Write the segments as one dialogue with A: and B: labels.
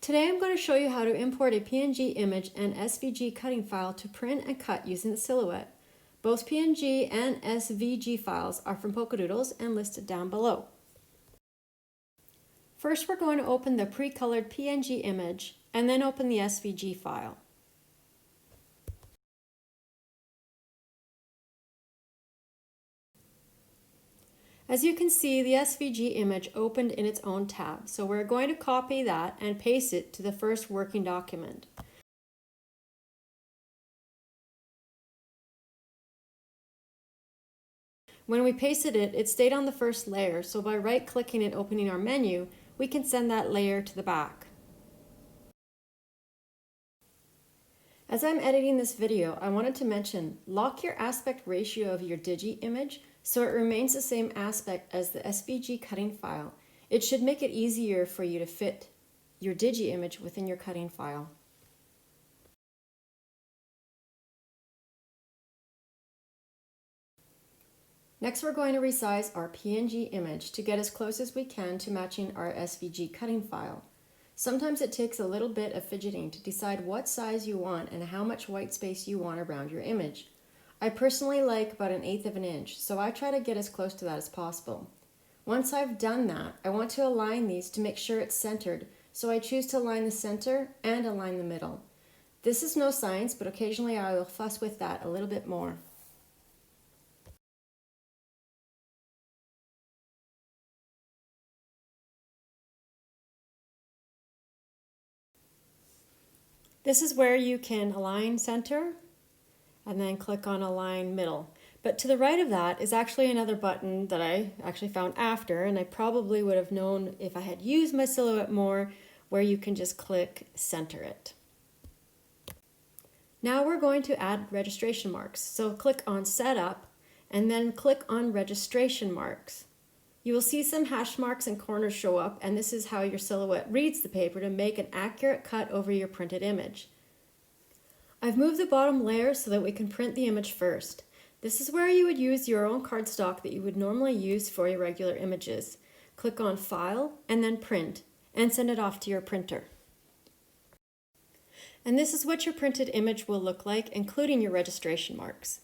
A: Today I'm going to show you how to import a PNG image and SVG cutting file to print and cut using the Silhouette. Both PNG and SVG files are from Polkadoodles and listed down below. First we're going to open the pre-colored PNG image and then open the SVG file. As you can see, the SVG image opened in its own tab, so we're going to copy that and paste it to the first working document. When we pasted it, it stayed on the first layer, so by right-clicking and opening our menu, we can send that layer to the back. As I'm editing this video, I wanted to mention, lock your aspect ratio of your digi image so it remains the same aspect as the SVG cutting file. It should make it easier for you to fit your digi image within your cutting file. Next, we're going to resize our PNG image to get as close as we can to matching our SVG cutting file. Sometimes it takes a little bit of fidgeting to decide what size you want and how much white space you want around your image. I personally like about 1/8 of an inch, so I try to get as close to that as possible. Once I've done that, I want to align these to make sure it's centered, so I choose to align the center and align the middle. This is no science, but occasionally I will fuss with that a little bit more. This is where you can align center and then click on align middle. But to the right of that is actually another button that I actually found after, and I probably would have known if I had used my Silhouette more, where you can just click center it. Now we're going to add registration marks. So click on setup and then click on registration marks. You will see some hash marks and corners show up, and this is how your Silhouette reads the paper to make an accurate cut over your printed image. I've moved the bottom layer so that we can print the image first. This is where you would use your own cardstock that you would normally use for your regular images. Click on File and then Print and send it off to your printer. And this is what your printed image will look like, including your registration marks.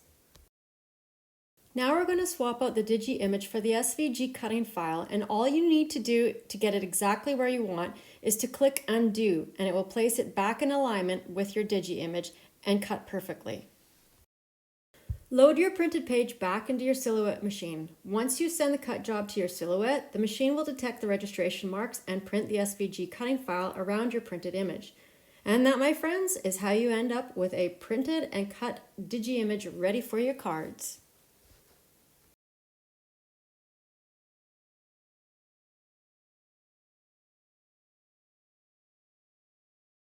A: Now we're going to swap out the digi image for the SVG cutting file, and all you need to do to get it exactly where you want is to click undo, and it will place it back in alignment with your digi image and cut perfectly. Load your printed page back into your Silhouette machine. Once you send the cut job to your Silhouette, the machine will detect the registration marks and print the SVG cutting file around your printed image. And that, my friends, is how you end up with a printed and cut digi image ready for your cards.